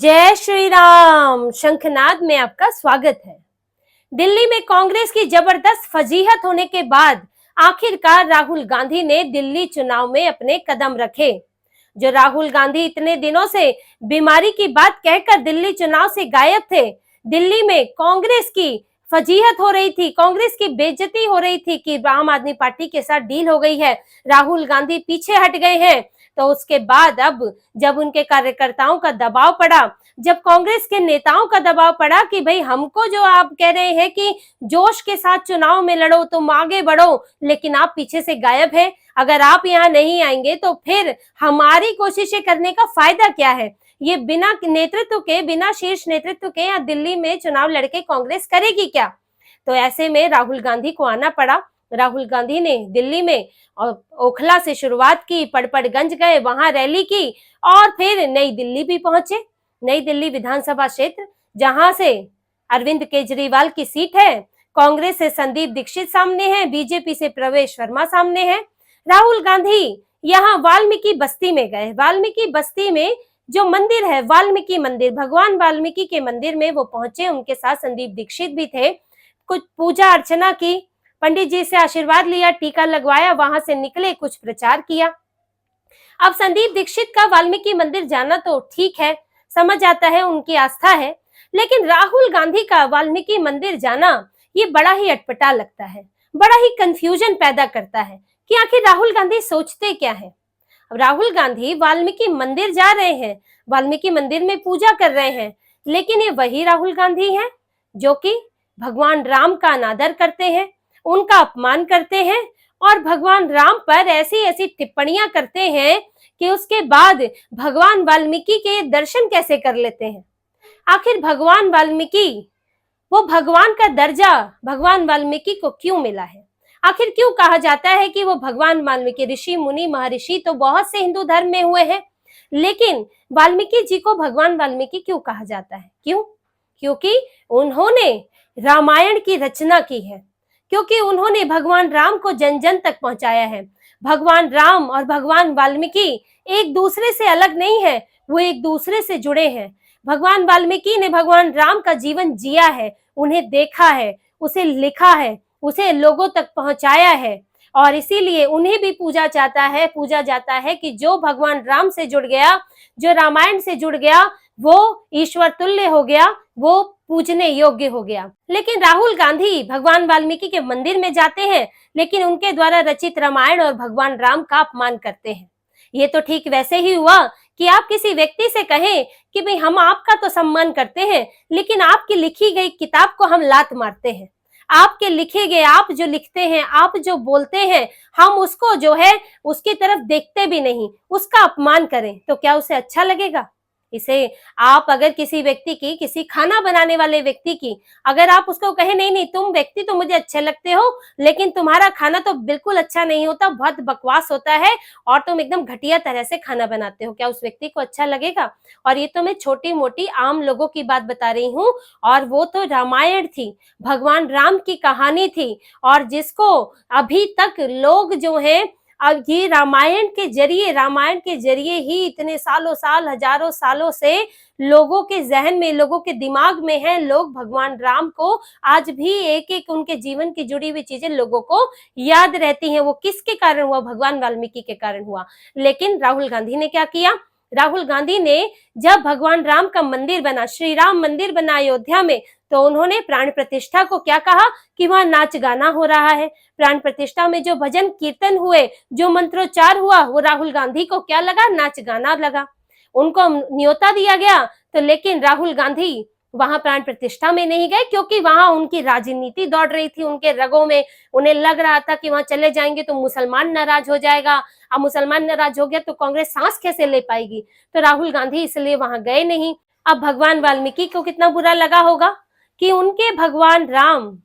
जय श्री राम। शंखनाद में आपका स्वागत है। दिल्ली में कांग्रेस की जबरदस्त फजीहत होने के बाद आखिरकार राहुल गांधी ने दिल्ली चुनाव में अपने कदम रखे। जो राहुल गांधी इतने दिनों से बीमारी की बात कहकर दिल्ली चुनाव से गायब थे, दिल्ली में कांग्रेस की फजीहत हो रही थी, कांग्रेस की बेइज्जती हो रही थी कि आम आदमी पार्टी के साथ डील हो गई है, राहुल गांधी पीछे हट गए हैं। तो उसके बाद अब जब उनके कार्यकर्ताओं का दबाव पड़ा, जब कांग्रेस के नेताओं का दबाव पड़ा कि भाई हमको जो आप कह रहे हैं कि जोश के साथ चुनाव में लड़ो, तुम आगे बढ़ो, लेकिन आप पीछे से गायब हैं, अगर आप यहाँ नहीं आएंगे तो फिर हमारी कोशिशें करने का फायदा क्या है। ये बिना नेतृत्व के, बिना शीर्ष नेतृत्व के यहाँ दिल्ली में चुनाव लड़के कांग्रेस करेगी क्या। तो ऐसे में राहुल गांधी को आना पड़ा। राहुल गांधी ने दिल्ली में ओखला से शुरुआत की, पड़पड़गंज गए, वहां रैली की और फिर नई दिल्ली भी पहुंचे। नई दिल्ली विधानसभा क्षेत्र, जहां से अरविंद केजरीवाल की सीट है, कांग्रेस से संदीप दीक्षित सामने है, बीजेपी से प्रवेश वर्मा सामने है। राहुल गांधी यहाँ वाल्मीकि बस्ती में गए। वाल्मीकि बस्ती में जो मंदिर है, वाल्मीकि मंदिर, भगवान वाल्मीकि के मंदिर में वो पहुंचे। उनके साथ संदीप दीक्षित भी थे। कुछ पूजा अर्चना की, पंडित जी से आशीर्वाद लिया, टीका लगवाया, वहां से निकले, कुछ प्रचार किया। अब संदीप दीक्षित का वाल्मीकि मंदिर जाना तो ठीक है, समझ आता है, उनकी आस्था है, लेकिन राहुल गांधी का वाल्मीकि मंदिर जाना ये बड़ा ही अटपटा लगता है, बड़ा ही कंफ्यूजन पैदा करता है कि आखिर राहुल गांधी सोचते क्या है। अब राहुल गांधी वाल्मीकि मंदिर जा रहे हैं, वाल्मीकि मंदिर में पूजा कर रहे हैं, लेकिन ये वही राहुल गांधी हैं जो कि भगवान राम का अनादर करते हैं, उनका अपमान करते हैं और भगवान राम पर ऐसी ऐसी टिप्पणियां करते हैं कि उसके बाद भगवान वाल्मीकि के दर्शन कैसे कर लेते हैं। आखिर भगवान वाल्मीकि, वो भगवान का दर्जा भगवान वाल्मीकि को क्यों मिला है? आखिर क्यों कहा जाता है कि वो भगवान वाल्मीकि? ऋषि मुनि महर्षि तो बहुत से हिंदू धर्म में हुए हैं, लेकिन वाल्मीकि जी को भगवान वाल्मीकि क्यों कहा जाता है? क्यों? क्योंकि उन्होंने रामायण की रचना की है, क्योंकि उन्होंने भगवान राम को जन जन तक पहुंचाया है। भगवान राम और भगवान वाल्मीकि एक दूसरे से अलग नहीं है, वो एक दूसरे से जुड़े हैं। भगवान वाल्मीकि ने भगवान राम का जीवन जिया है, उन्हें देखा है, उसे लिखा है, उसे लोगों तक पहुंचाया है, और इसीलिए उन्हें भी पूजा जाता है कि जो भगवान राम से जुड़ गया, जो रामायण से जुड़ गया, वो ईश्वर तुल्य हो गया, वो पूजने योग्य हो गया। लेकिन राहुल गांधी भगवान वाल्मीकि के मंदिर में जाते हैं, लेकिन उनके द्वारा रचित रामायण और भगवान राम का अपमान करते हैं। ये तो ठीक वैसे ही हुआ कि आप किसी व्यक्ति से कहें कि भाई हम आपका तो सम्मान करते हैं, लेकिन आपकी लिखी गई किताब को हम लात मारते हैं। आपके लिखे गए, आप जो लिखते हैं, आप जो बोलते हैं, हम उसको जो है उसकी तरफ देखते भी नहीं, उसका अपमान करें, तो क्या उसे अच्छा लगेगा? इसे आप अगर किसी व्यक्ति की, किसी खाना बनाने वाले व्यक्ति की, अगर आप उसको कहें नहीं नहीं तुम व्यक्ति तो मुझे अच्छे लगते हो, लेकिन तुम्हारा खाना तो बिल्कुल अच्छा नहीं होता, बहुत बकवास होता है और तुम एकदम घटिया तरह से खाना बनाते हो, क्या उस व्यक्ति को अच्छा लगेगा? और ये तो मैं छोटी मोटी आम लोगों की बात बता रही हूँ, और वो तो रामायण थी, भगवान राम की कहानी थी, और जिसको अभी तक लोग जो है, अब ये रामायण के जरिए ही इतने सालों साल, हजारों सालों से लोगों के जहन में, लोगों के दिमाग में है। लोग भगवान राम को आज भी एक एक उनके जीवन की जुड़ी हुई चीजें लोगों को याद रहती हैं। वो किसके कारण हुआ? भगवान वाल्मीकि के कारण हुआ। लेकिन राहुल गांधी ने क्या किया? राहुल गांधी ने जब भगवान राम का मंदिर बना, श्री राम मंदिर बना अयोध्या में, तो उन्होंने प्राण प्रतिष्ठा को क्या कहा कि वहां नाच गाना हो रहा है। प्राण प्रतिष्ठा में जो भजन कीर्तन हुए, जो मंत्रोच्चार हुआ, वो राहुल गांधी को क्या लगा? नाच गाना लगा। उनको न्योता दिया गया, तो लेकिन राहुल गांधी वहां प्राण प्रतिष्ठा में नहीं गए, क्योंकि वहां उनकी राजनीति दौड़ रही थी उनके रगों में। उन्हें लग रहा था कि वहां चले जाएंगे तो मुसलमान नाराज हो जाएगा, अब मुसलमान नाराज हो गया तो कांग्रेस सांस कैसे ले पाएगी, तो राहुल गांधी इसलिए वहां गए नहीं। अब भगवान वाल्मीकि को कितना बुरा लगा होगा कि उनके भगवान राम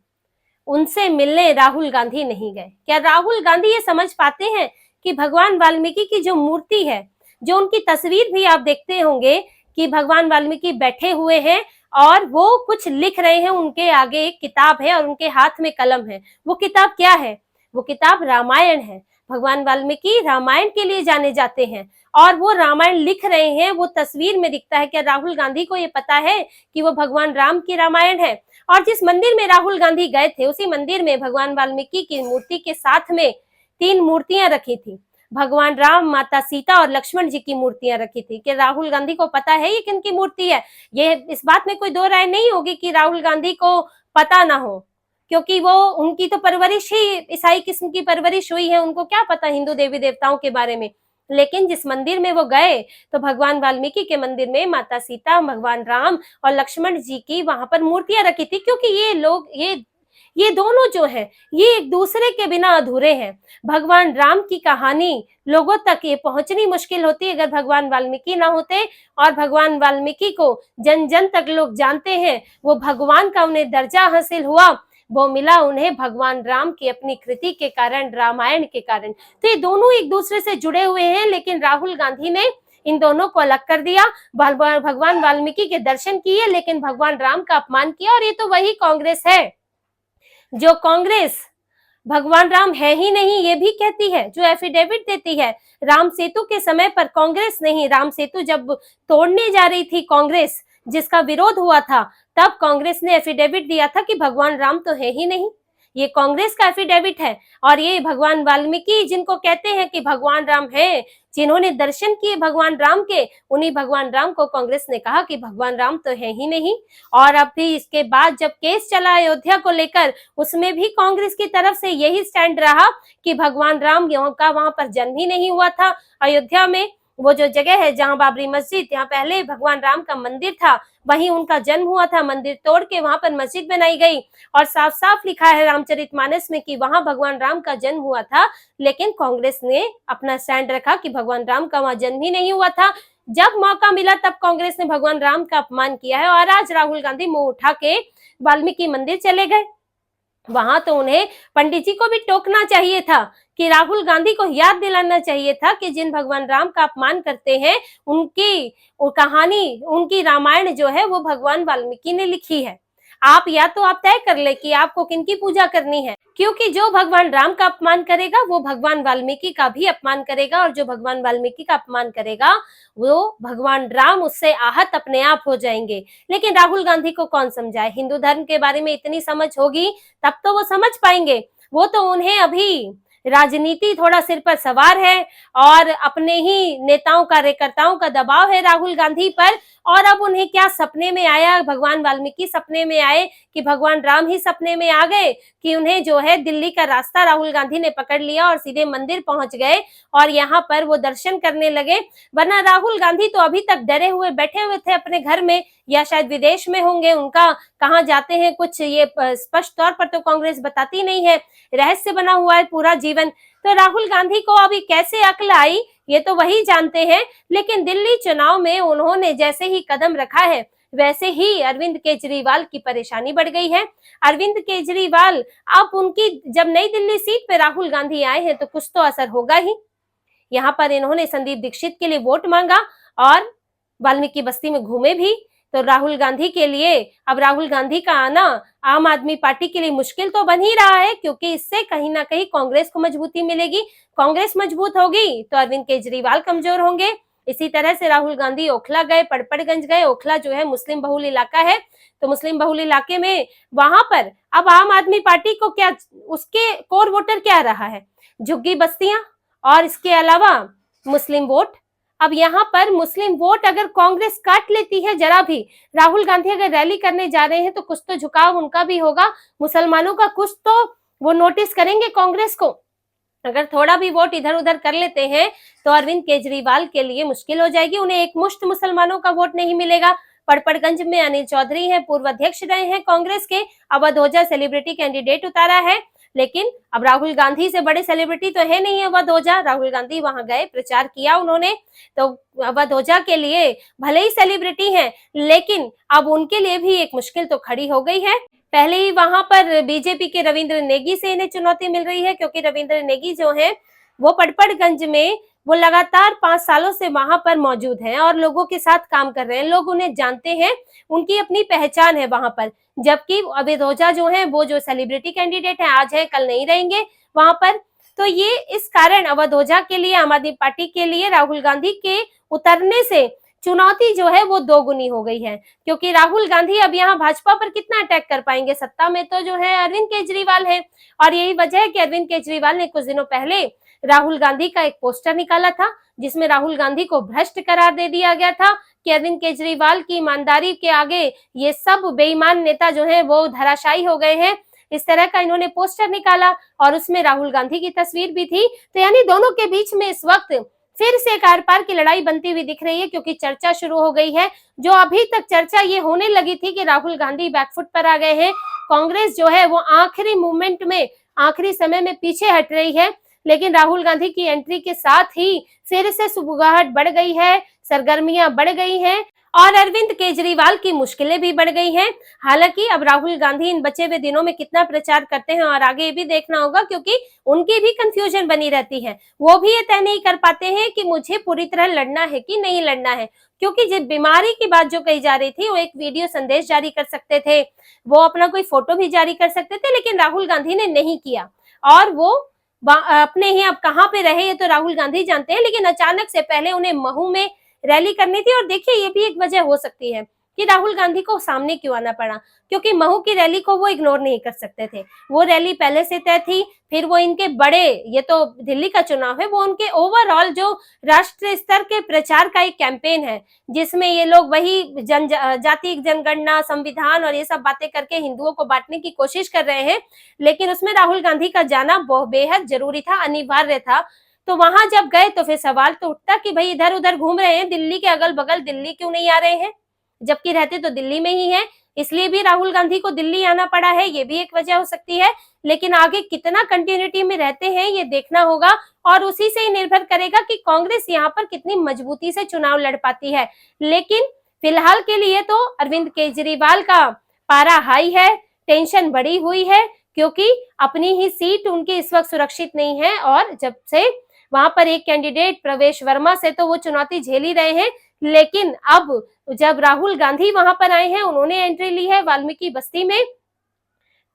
उनसे मिलने राहुल गांधी नहीं गए। क्या राहुल गांधी ये समझ पाते हैं कि भगवान वाल्मीकि की जो मूर्ति है, जो उनकी तस्वीर भी आप देखते होंगे कि भगवान वाल्मीकि बैठे हुए हैं और वो कुछ लिख रहे हैं, उनके आगे एक किताब है और उनके हाथ में कलम है। वो किताब क्या है? वो किताब रामायण है। भगवान वाल्मीकि रामायण के लिए जाने जाते हैं और वो रामायण लिख रहे हैं, वो तस्वीर में दिखता है। क्या राहुल गांधी को ये पता है कि वो भगवान राम की रामायण है? और जिस मंदिर में राहुल गांधी गए थे, उसी मंदिर में भगवान वाल्मीकि की मूर्ति के साथ में 3 मूर्तियां रखी थी। भगवान राम, माता सीता और लक्ष्मण जी की मूर्तियां रखी थी। कि राहुल गांधी को पता है ये किनकी मूर्ति है? ये इस बात में कोई दो राय नहीं होगी कि राहुल गांधी को पता ना हो, क्योंकि वो उनकी तो परवरिश ही ईसाई किस्म की परवरिश हुई है, उनको क्या पता हिंदू देवी देवताओं के बारे में। लेकिन जिस मंदिर में वो गए तो भगवान वाल्मीकि के मंदिर में माता सीता, भगवान राम और लक्ष्मण जी की वहां पर मूर्तियां रखी थी, क्योंकि ये लोग ये दोनों जो हैं ये एक दूसरे के बिना अधूरे हैं। भगवान राम की कहानी लोगों तक ये पहुंचनी मुश्किल होती अगर भगवान वाल्मीकि ना होते, और भगवान वाल्मीकि को जन जन तक लोग जानते हैं। वो भगवान का उन्हें दर्जा हासिल हुआ, वो मिला उन्हें भगवान राम की अपनी कृति के कारण, रामायण के कारण। तो ये दोनों एक दूसरे से जुड़े हुए हैं, लेकिन राहुल गांधी ने इन दोनों को अलग कर दिया। भगवान वाल्मीकि के दर्शन किए लेकिन भगवान राम का अपमान किया। और ये तो वही कांग्रेस है जो कांग्रेस भगवान राम है ही नहीं ये भी कहती है, जो एफिडेविट देती है। राम सेतु के समय पर कांग्रेस नहीं, राम सेतु जब तोड़ने जा रही थी कांग्रेस, जिसका विरोध हुआ था, तब कांग्रेस ने एफिडेविट दिया था कि भगवान राम तो है ही नहीं। ये कांग्रेस का एफिडेविट है। और ये भगवान वाल्मीकि जिनको कहते हैं कि भगवान राम है, जिन्होंने दर्शन किए भगवान राम के, उन्हीं भगवान राम को कांग्रेस ने कहा कि भगवान राम तो है ही नहीं। और अब भी इसके बाद जब केस चला अयोध्या को लेकर, उसमें भी कांग्रेस की तरफ से यही स्टैंड रहा कि भगवान राम का वहां पर जन्म ही नहीं हुआ था। अयोध्या में वो जो जगह है जहां बाबरी मस्जिद, यहाँ पहले भगवान राम का मंदिर था, वहीं उनका जन्म हुआ था। मंदिर तोड़ के वहां पर मस्जिद बनाई गई और साफ साफ लिखा है रामचरितमानस में कि वहां भगवान राम का जन्म हुआ था। लेकिन कांग्रेस ने अपना स्टैंड रखा कि भगवान राम का वहां जन्म ही नहीं हुआ था। जब मौका मिला तब कांग्रेस ने भगवान राम का अपमान किया है। और आज राहुल गांधी मुंह उठा के वाल्मीकि मंदिर चले गए। वहां तो उन्हें पंडित जी को भी टोकना चाहिए था, कि राहुल गांधी को याद दिलाना चाहिए था कि जिन भगवान राम का अपमान करते हैं, उनकी कहानी, उनकी रामायण जो है वो भगवान वाल्मीकि ने लिखी है। आप या तो आप तय कर ले कि आपको किनकी पूजा करनी है, क्योंकि जो भगवान राम का अपमान करेगा वो भगवान वाल्मीकि का भी अपमान करेगा, और जो भगवान वाल्मीकि का अपमान करेगा वो भगवान राम उससे आहत अपने आप हो जाएंगे। लेकिन राहुल गांधी को कौन समझाए? हिंदू धर्म के बारे में इतनी समझ होगी तब तो वो समझ पाएंगे। वो तो उन्हें अभी राजनीति थोड़ा सिर पर सवार है और अपने ही नेताओं कार्यकर्ताओं का दबाव है राहुल गांधी पर। और अब उन्हें क्या सपने में आया, भगवान वाल्मीकि सपने में आए कि भगवान राम ही सपने में आ गए, कि उन्हें जो है दिल्ली का रास्ता राहुल गांधी ने पकड़ लिया और सीधे मंदिर पहुंच गए और यहाँ पर वो दर्शन करने लगे। वरना राहुल गांधी तो अभी तक डरे हुए बैठे हुए थे अपने घर में, या शायद विदेश में होंगे। उनका कहाँ जाते हैं कुछ ये स्पष्ट तौर पर तो कांग्रेस बताती नहीं है, रहस्य बना हुआ है पूरा जीवन। तो राहुल गांधी को अभी कैसे अक्ल आई ये तो वही जानते हैं। लेकिन दिल्ली चुनाव में उन्होंने जैसे ही कदम रखा है, वैसे ही अरविंद केजरीवाल की परेशानी बढ़ गई है। अरविंद केजरीवाल अब उनकी जब नई दिल्ली सीट पे राहुल गांधी आए हैं तो कुछ तो असर होगा ही। यहाँ पर इन्होंने संदीप दीक्षित के लिए वोट मांगा और वाल्मीकि बस्ती में घूमे भी। तो राहुल गांधी के लिए अब राहुल गांधी का आना आम आदमी पार्टी के लिए मुश्किल तो बन ही रहा है, क्योंकि इससे कहीं ना कहीं कांग्रेस को मजबूती मिलेगी। कांग्रेस मजबूत होगी तो अरविंद केजरीवाल कमजोर होंगे। इसी तरह से राहुल गांधी ओखला गए, पड़पड़गंज गए। ओखला जो है मुस्लिम बहुल इलाका है, तो मुस्लिम बहुल इलाके में वहां पर अब आम आदमी पार्टी को क्या, उसके कोर वोटर क्या रहा है? झुग्गी बस्तियां और इसके अलावा मुस्लिम वोट। अब यहाँ पर मुस्लिम वोट अगर कांग्रेस काट लेती है जरा भी, राहुल गांधी अगर रैली करने जा रहे हैं तो कुछ तो झुकाव उनका भी होगा, मुसलमानों का कुछ तो वो नोटिस करेंगे कांग्रेस को। अगर थोड़ा भी वोट इधर उधर कर लेते हैं तो अरविंद केजरीवाल के लिए मुश्किल हो जाएगी। उन्हें एक मुश्त मुसलमानों का वोट नहीं मिलेगा। पड़पड़गंज में अनिल चौधरी हैं, पूर्व अध्यक्ष रहे हैं कांग्रेस के, अवध ओझा सेलिब्रिटी कैंडिडेट उतारा है। लेकिन अब राहुल गांधी से बड़े सेलिब्रिटी तो है नहीं अवध ओझा। राहुल गांधी वहां गए, प्रचार किया उन्होंने, तो अवध ओझा के लिए भले ही सेलिब्रिटी हैं, लेकिन अब उनके लिए भी एक मुश्किल तो खड़ी हो गई है। पहले ही वहां पर बीजेपी के रविंद्र नेगी से इन्हें चुनौती मिल रही है, क्योंकि रविंद्र नेगी जो है वो पड़पड़गंज में वो लगातार 5 सालों से वहां पर मौजूद हैं और लोगों के साथ काम कर रहे हैं। लोग उन्हें जानते हैं, उनकी अपनी पहचान है वहां पर। जबकि अवध ओझा जो है वो जो सेलिब्रिटी कैंडिडेट है, आज है कल नहीं रहेंगे, वहां पर। तो ये इस कारण अवध ओझा के लिए, आम आदमी पार्टी के लिए राहुल गांधी के उतरने से चुनौती जो है वो दोगुनी हो गई है, क्योंकि राहुल गांधी अब यहाँ भाजपा पर कितना अटैक कर पाएंगे। सत्ता में तो जो है अरविंद केजरीवाल है, और यही वजह है कि अरविंद केजरीवाल ने कुछ दिनों पहले राहुल गांधी का एक पोस्टर निकाला था, जिसमें राहुल गांधी को भ्रष्ट करार दे दिया गया था कि अरविंद केजरीवाल की ईमानदारी के आगे ये सब बेईमान नेता जो है वो धराशायी हो गए हैं। इस तरह का इन्होंने पोस्टर निकाला और उसमें राहुल गांधी की तस्वीर भी थी। तो यानी दोनों के बीच में इस वक्त फिर से एक आर पार की लड़ाई बनती हुई दिख रही है, क्योंकि चर्चा शुरू हो गई है। जो अभी तक चर्चा ये होने लगी थी कि राहुल गांधी बैकफुट पर आ गए हैं, कांग्रेस जो है वो आखिरी मूवमेंट में, आखिरी समय में पीछे हट रही है, लेकिन राहुल गांधी की एंट्री के साथ ही फिर से सुगबुगाहट बढ़ गई है, सरगर्मियां बढ़ गई हैं और अरविंद केजरीवाल की मुश्किलें भी बढ़ गई हैं। हालांकि अब राहुल गांधी इन बचे हुए दिनों में कितना प्रचार करते हैं और आगे ये भी देखना होगा, क्योंकि उनकी भी कंफ्यूजन बनी रहती है। वो भी ये तय नहीं कर पाते हैं कि मुझे पूरी तरह लड़ना है कि नहीं लड़ना है, क्योंकि जिस बीमारी की बात जो कही जा रही थी, वो एक वीडियो संदेश जारी कर सकते थे, वो अपना कोई फोटो भी जारी कर सकते थे, लेकिन राहुल गांधी ने नहीं किया और वो अपने ही अब कहाँ पे रहे ये तो राहुल गांधी जानते हैं। लेकिन अचानक से पहले उन्हें महू में रैली करनी थी, और देखिए ये भी एक वजह हो सकती है कि राहुल गांधी को सामने क्यों आना पड़ा, क्योंकि महू की रैली को वो इग्नोर नहीं कर सकते थे। वो रैली पहले से तय थी, फिर वो इनके बड़े, ये तो दिल्ली का चुनाव है, वो उनके ओवरऑल जो राष्ट्रीय स्तर के प्रचार का एक कैंपेन है, जिसमें ये लोग वही जाति जनगणना, संविधान और ये सब बातें करके हिंदुओं को बांटने की कोशिश कर रहे हैं। लेकिन उसमें राहुल गांधी का जाना बेहद जरूरी था, अनिवार्य था। तो वहां जब गए तो फिर सवाल तो उठता कि भाई इधर उधर घूम रहे हैं, दिल्ली के अगल बगल, दिल्ली क्यों नहीं आ रहे हैं, जबकि रहते तो दिल्ली में ही है। इसलिए भी राहुल गांधी को दिल्ली आना पड़ा है, ये भी एक वजह हो सकती है। लेकिन आगे कितना कंटिन्यूटी में रहते हैं ये देखना होगा, और उसी से ही निर्भर करेगा कि कांग्रेस यहाँ पर कितनी मजबूती से चुनाव लड़ पाती है। लेकिन फिलहाल के लिए तो अरविंद केजरीवाल का पारा हाई है, टेंशन बढ़ी हुई है, क्योंकि अपनी ही सीट उनकी इस वक्त सुरक्षित नहीं है, और जब से वहां पर एक कैंडिडेट प्रवेश वर्मा से तो वो चुनौती झेल ही रहे हैं। लेकिन अब जब राहुल गांधी वहां पर आए हैं, उन्होंने एंट्री ली है वाल्मीकि बस्ती में,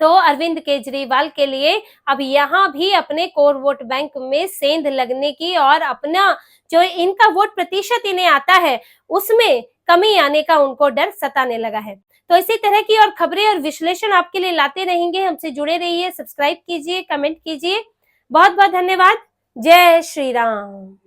तो अरविंद केजरीवाल के लिए अब यहाँ भी अपने कोर वोट बैंक में सेंध लगने की और अपना जो इनका वोट प्रतिशत इन्हें आता है उसमें कमी आने का उनको डर सताने लगा है। तो इसी तरह की और खबरें और विश्लेषण आपके लिए लाते रहेंगे। हमसे जुड़े रहिए, सब्सक्राइब कीजिए, कमेंट कीजिए। बहुत बहुत धन्यवाद। जय श्री राम।